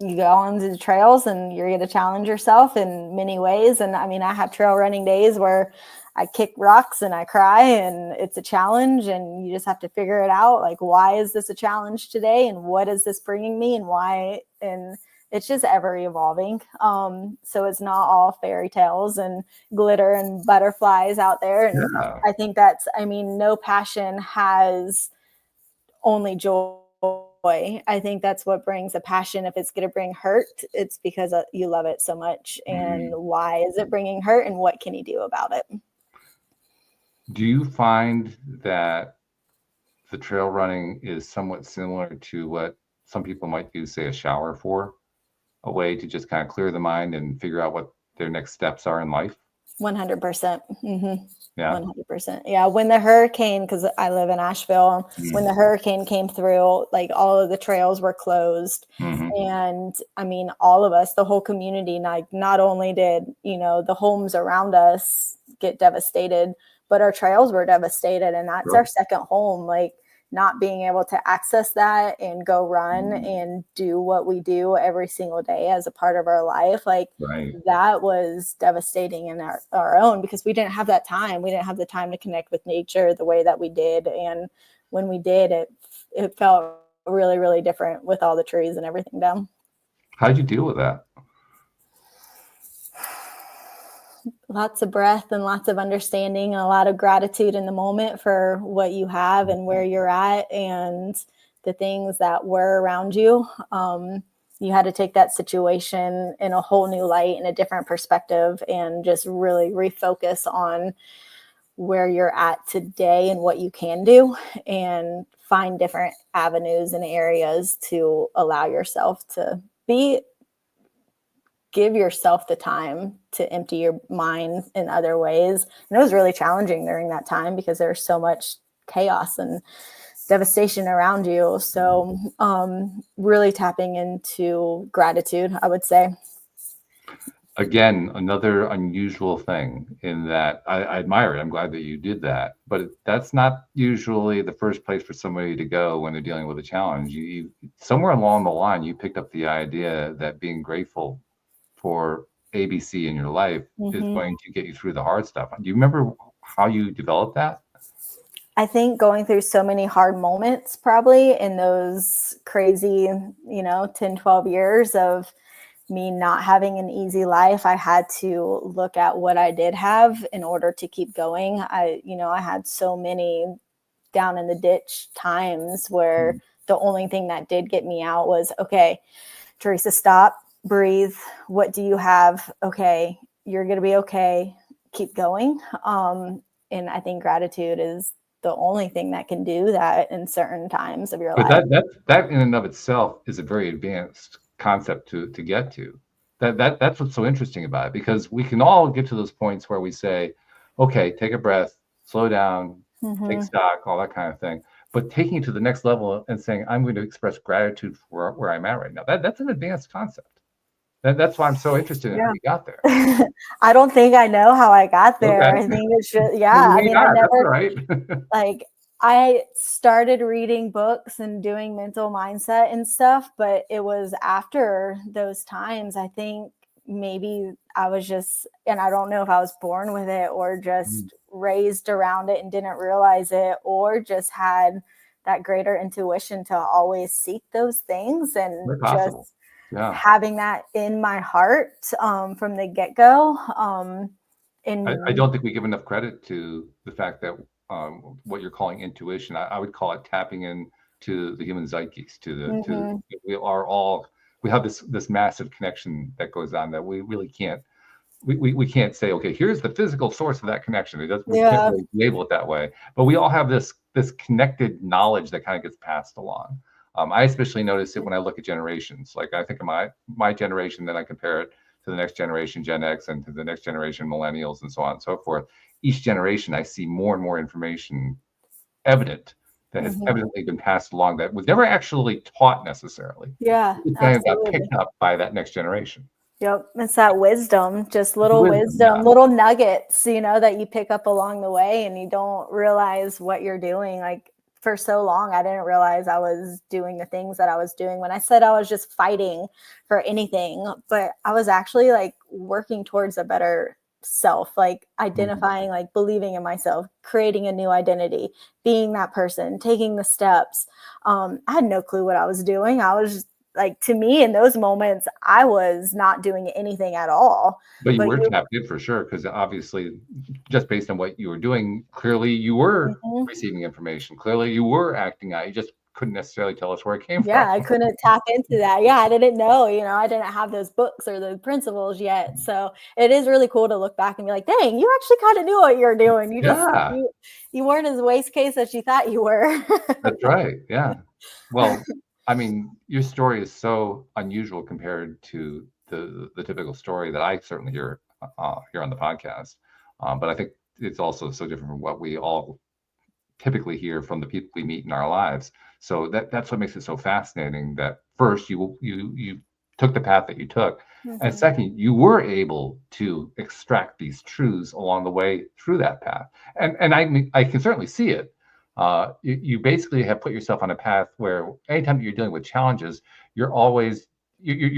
you go onto the trails and you're going to challenge yourself in many ways. And I mean, I have trail running days where I kick rocks and I cry, and it's a challenge, and you just have to figure it out. Like, why is this a challenge today? And what is this bringing me, and why? And it's just ever evolving. So it's not all fairy tales and glitter and butterflies out there. And I think no passion has only joy. I think that's what brings a passion. If it's going to bring hurt, it's because you love it so much. And why is it bringing hurt, and what can you do about it? Do you find that the trail running is somewhat similar to what some people might use, say, a shower for? A way to just kind of clear the mind and figure out what their next steps are in life? 100%. Yeah. 100%. Yeah. When the hurricane, because I live in Asheville, when the hurricane came through, like, all of the trails were closed. And I mean, all of us, the whole community, not only did, the homes around us get devastated, but our trails were devastated. And that's our second home. Like, not being able to access that and go run and do what we do every single day as a part of our life. Like, that was devastating in our own, because we didn't have that time. We didn't have the time to connect with nature the way that we did. And when we did, it felt really, really different with all the trees and everything down. How'd you deal with that? Lots of breath and lots of understanding, and a lot of gratitude in the moment for what you have and where you're at and the things that were around you. You had to take that situation in a whole new light and a different perspective, and just really refocus on where you're at today and what you can do, and find different avenues and areas to allow yourself to give yourself the time to empty your mind in other ways. And it was really challenging during that time because there's so much chaos and devastation around you. So really tapping into gratitude, I would say. Again, another unusual thing in that I admire it. I'm glad that you did that, but that's not usually the first place for somebody to go when they're dealing with a challenge. You somewhere along the line, you picked up the idea that being grateful for ABC in your life is going to get you through the hard stuff. Do you remember how you developed that? I think going through so many hard moments, probably in those crazy, 10, 12 years of me not having an easy life, I had to look at what I did have in order to keep going. I had so many down in the ditch times where the only thing that did get me out was, okay, Teresa, stop, breathe. What do you have? Okay, you're going to be okay. Keep going. And I think gratitude is the only thing that can do that in certain times of your life. But that in and of itself is a very advanced concept to get to. That's what's so interesting about it, because we can all get to those points where we say, okay, take a breath, slow down, take stock, all that kind of thing. But taking it to the next level and saying, I'm going to express gratitude for where I'm at right now, that's an advanced concept. That's why I'm so interested in how you got there. I don't think I know how I got there. Okay. I think it's just, I mean, I never, right. like, I started reading books and doing mental mindset and stuff, but it was after those times. I think maybe I was just, and I don't know if I was born with it or just raised around it and didn't realize it, or just had that greater intuition to always seek those things, and just having that in my heart from the get-go. I don't think we give enough credit to the fact that what you're calling intuition, I would call it tapping into the human zeitgeist, to we have this massive connection that goes on that we really can't, we can't say, okay, here's the physical source of that connection. We can't really label it that way, but we all have this connected knowledge that kind of gets passed along. I especially notice it when I look at generations. Like, I think of my generation, then I compare it to the next generation, Gen X, and to the next generation, millennials, and so on and so forth. Each generation, I see more and more information evident that has evidently been passed along that was never actually taught necessarily. It kind of got picked up by that next generation. Yep, it's that wisdom, just little wisdom, little nuggets, that you pick up along the way, and you don't realize what you're doing. Like, for so long, I didn't realize I was doing the things that I was doing when I said I was just fighting for anything, but I was actually like working towards a better self, like identifying, like believing in myself, creating a new identity, being that person, taking the steps. I had no clue what I was doing. I was just, like, to me, in those moments, I was not doing anything at all. But you were tapped in for sure, because obviously, just based on what you were doing, clearly you were receiving information. Clearly you were acting out. You just couldn't necessarily tell us where it came from. Yeah, I couldn't tap into that. Yeah, I didn't know, I didn't have those books or those principles yet. So it is really cool to look back and be like, dang, you actually kind of knew what you're doing. You just, you weren't as waste case as you thought you were. That's right. Yeah. Well, I mean, your story is so unusual compared to the typical story that I certainly hear here on the podcast. But I think it's also so different from what we all typically hear from the people we meet in our lives. So that's what makes it so fascinating, that first you took the path that you took, and second, you were able to extract these truths along the way through that path. And I can certainly see it. You basically have put yourself on a path where anytime that you're dealing with challenges, you're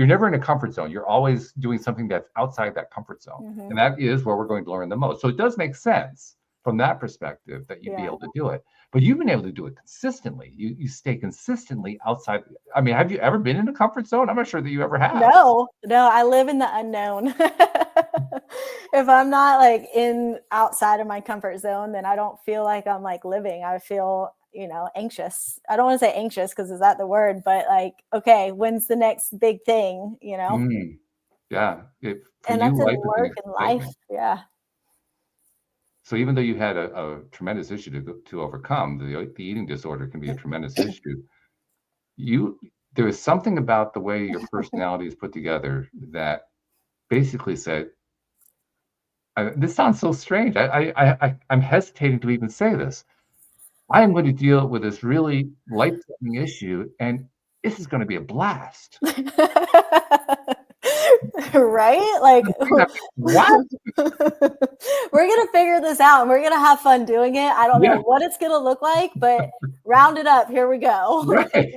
never in a comfort zone. You're always doing something that's outside that comfort zone. And that is where we're going to learn the most. So it does make sense from that perspective that you'd be able to do it. But you've been able to do it consistently. You stay consistently outside. I mean, have you ever been in a comfort zone? I'm not sure that you ever have. No, I live in the unknown. If I'm not like outside of my comfort zone, then I don't feel like I'm like living. I feel, anxious. I don't want to say anxious because is that the word, but like, okay, when's the next big thing, Yeah. And that's in work and life. Yeah. So even though you had a tremendous issue to overcome, the eating disorder can be a tremendous issue. There is something about the way your personality is put together that basically said, this sounds so strange. I'm hesitating to even say this. I am going to deal with this really life-threatening issue, and this is going to be a blast. Right? Like, what? We're going to figure this out and we're going to have fun doing it. I don't know what it's going to look like, but round it up. Here we go. Right.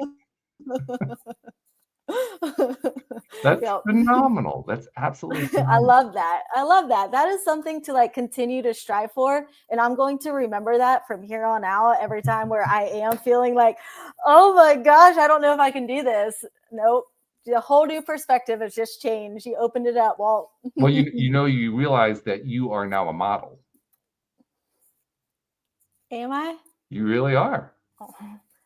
That's phenomenal. That's absolutely phenomenal. I love that. I love that. That is something to like continue to strive for. And I'm going to remember that from here on out every time where I am feeling like, oh my gosh, I don't know if I can do this. Nope. The whole new perspective has just changed. You opened it up, Walt. Well, you realize that you are now a model. Am I? You really are. Oh.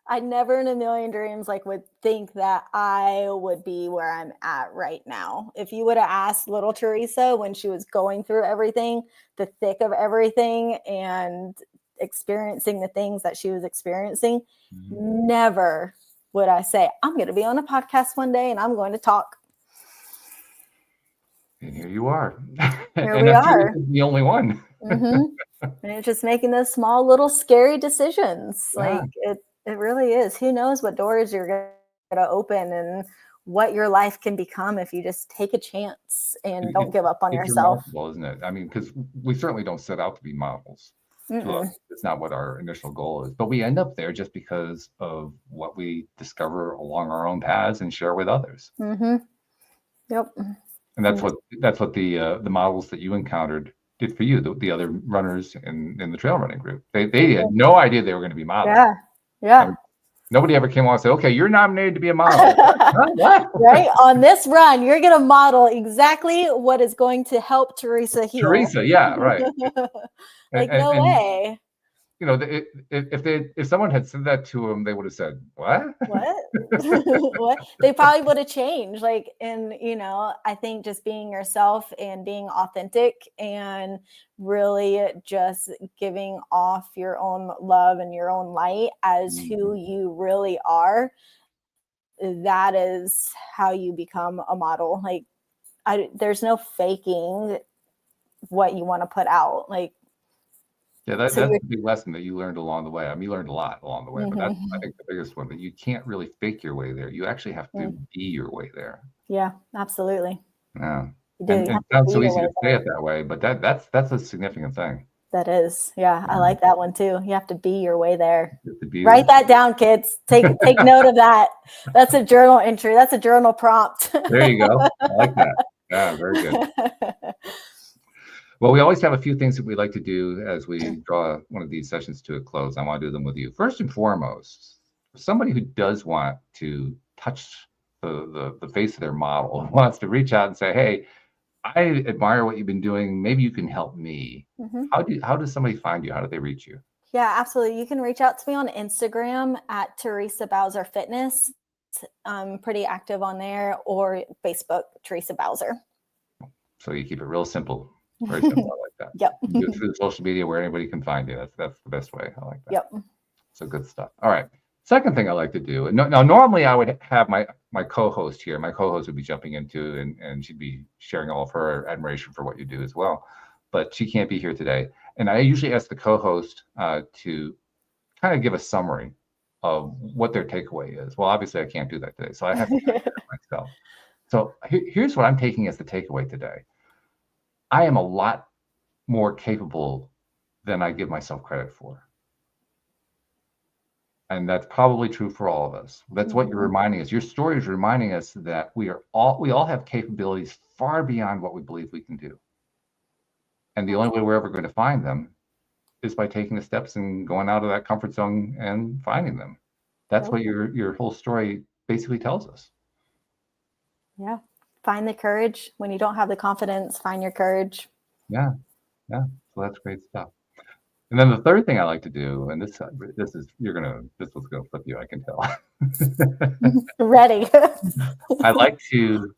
I never in a million dreams would think that I would be where I'm at right now. If you would have asked little Teresa when she was going through everything, the thick of everything, and experiencing the things that she was experiencing, never would I say, I'm going to be on a podcast one day and I'm going to talk. And here you are. Here we are. The only one. And it's just making those small little scary decisions. Yeah. It really is. Who knows what doors you're going to open and what your life can become if you just take a chance and don't give up on yourself. It's remarkable, isn't it? I mean, because we certainly don't set out to be models. It's not what our initial goal is, but we end up there just because of what we discover along our own paths and share with others. Yep. And that's what the models that you encountered did for you. The other runners in the trail running group, they had no idea they were going to be models. Yeah. Nobody ever came on and said, okay, you're nominated to be a model. Right? On this run, you're going to model exactly what is going to help Teresa heal. Teresa, yeah, right. No way. You know, if someone had said that to them, they would have said, what? What? They probably would have changed. I think just being yourself and being authentic and really just giving off your own love and your own light as who you really are, that is how you become a model. There's no faking what you want to put out. Yeah, that's a big lesson that you learned along the way. I mean, you learned a lot along the way, but that's, I think, the biggest one, that you can't really fake your way there. You actually have to be your way there. Yeah, absolutely. Yeah. And it sounds so easy to say it that way, but that's a significant thing. That is. Yeah, I like that one too. You have to be your way there. Write that down, kids. Take note of that. That's a journal entry. That's a journal prompt. There you go. I like that. Yeah, very good. Well, we always have a few things that we like to do as we draw one of these sessions to a close. I want to do them with you. First and foremost, somebody who does want to touch the face of their model, wants to reach out and say, hey, I admire what you've been doing. Maybe you can help me. How does somebody find you? How do they reach you? Yeah, absolutely. You can reach out to me on Instagram at Teresa Bowser Fitness. I'm pretty active on there, or Facebook, Teresa Bowser. So you keep it real simple. Very simple. I like that. Yep. You do it through social media where anybody can find you. That's the best way. I like that. Yep. So good stuff. All right. Second thing I like to do. Now, normally I would have my co-host here. My co-host would be jumping into and she'd be sharing all of her admiration for what you do as well. But she can't be here today. And I usually ask the co-host to kind of give a summary of what their takeaway is. Well, obviously I can't do that today, so I have to share myself. So here's what I'm taking as the takeaway today. I am a lot more capable than I give myself credit for. And that's probably true for all of us. That's what you're reminding us. Your story is reminding us that we all have capabilities far beyond what we believe we can do. And the only way we're ever going to find them is by taking the steps and going out of that comfort zone and finding them. That's what your whole story basically tells us. Yeah. Find the courage. When you don't have the confidence, find your courage. Yeah. So that's great stuff. And then the third thing I like to do, and this was gonna flip you, I can tell. Ready. I like to.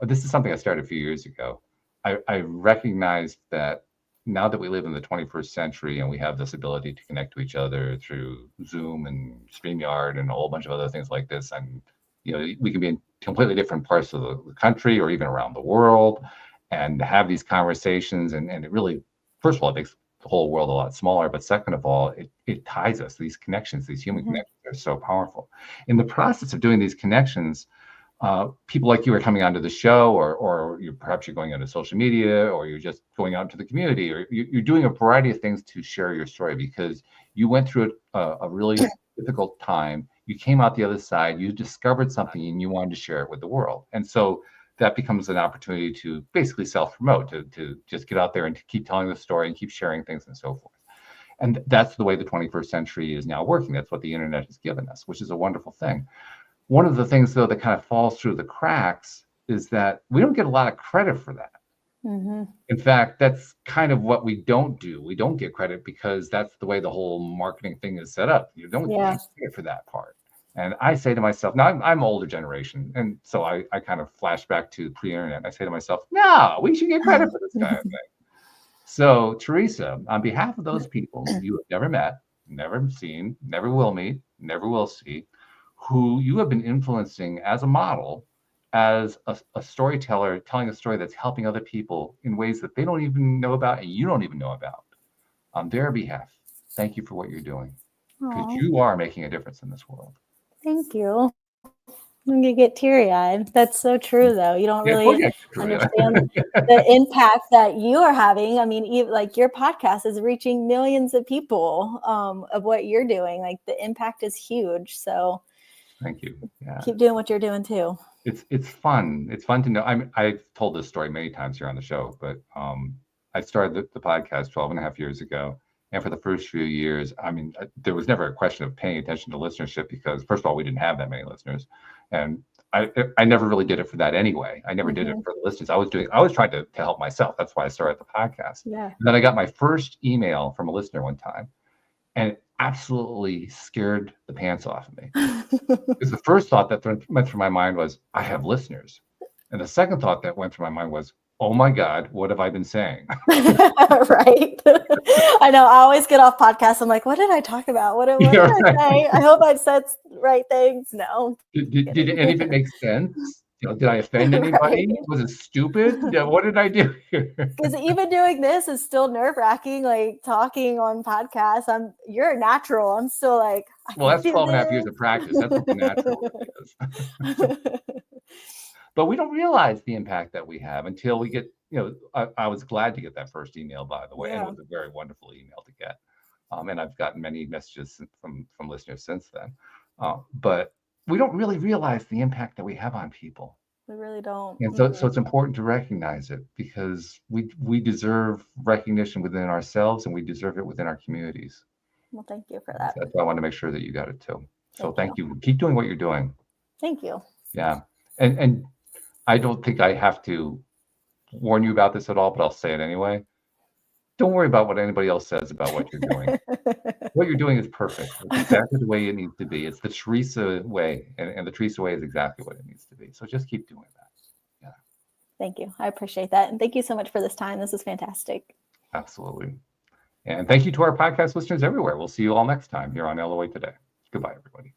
This is something I started a few years ago. I recognized that now that we live in the 21st century and we have this ability to connect to each other through Zoom and Streamyard and a whole bunch of other things like this, and we can be in completely different parts of the country or even around the world and have these conversations, and it really, first of all, it makes the whole world a lot smaller, but second of all, it ties us. These connections, these human connections, are so powerful. In the process of doing these connections, people like you are coming onto the show, or perhaps you're going onto social media, or you're just going out into the community, or you're doing a variety of things to share your story because you went through a really difficult time. You came out the other side, you discovered something, and you wanted to share it with the world. And so that becomes an opportunity to basically self-promote, to just get out there and to keep telling the story and keep sharing things and so forth. And that's the way the 21st century is now working. That's what the internet has given us, which is a wonderful thing. One of the things, though, that kind of falls through the cracks is that we don't get a lot of credit for that. In fact, that's kind of what we don't do. We don't get credit because that's the way the whole marketing thing is set up. You don't get credit for that part. And I say to myself, now I'm older generation, and so I kind of flash back to pre-internet. I say to myself, no, we should get credit for this kind of thing. So, Teresa, on behalf of those people you have never met, never seen, never will meet, never will see, who you have been influencing as a model, as a storyteller, telling a story that's helping other people in ways that they don't even know about and you don't even know about, on their behalf, thank you for what you're doing, because you are making a difference in this world. Thank you. I'm gonna get teary-eyed. That's so true, though. You don't really understand the impact that you are having. I mean, even, like, your podcast is reaching millions of people of what you're doing. Like, the impact is huge. So thank you. Yeah. Keep doing what you're doing too. It's fun. It's fun to know. I've told this story many times here on the show, but I started the podcast 12 and a half years ago. And for the first few years, I mean, there was never a question of paying attention to listenership because, first of all, we didn't have that many listeners. And I never really did it for that anyway. I never did it for the listeners. I was trying to help myself. That's why I started the podcast. Yeah. And then I got my first email from a listener one time, and it absolutely scared the pants off of me. Because the first thought that went through my mind was, I have listeners. And the second thought that went through my mind was, oh my God, what have I been saying? Right. I know. I always get off podcasts. I'm like, what did I talk about? What did I say? I hope I said right things. No. Did any of it make sense? Did I offend anybody? Right. Was it stupid? Yeah, what did I do here? Because even doing this is still nerve-wracking, like talking on podcasts. You're a natural. I'm still like, well, that's 12 and a half years of practice. That's what the natural is. But we don't realize the impact that we have until we get, I was glad to get that first email, by the way, and it was a very wonderful email to get. And I've gotten many messages from listeners since then. But we don't really realize the impact that we have on people. We really don't. And so it's important to recognize it because we deserve recognition within ourselves and we deserve it within our communities. Well, thank you for that. That's why I want to make sure that you got it too. So thank you. Keep doing what you're doing. Thank you. Yeah. And I don't think I have to warn you about this at all, but I'll say it anyway. Don't worry about what anybody else says about what you're doing. What you're doing is perfect. It's exactly the way it needs to be. It's the Teresa way, and the Teresa way is exactly what it needs to be. So just keep doing that. Yeah. Thank you. I appreciate that. And thank you so much for this time. This is fantastic. Absolutely. And thank you to our podcast listeners everywhere. We'll see you all next time here on LOA Today. Goodbye, everybody.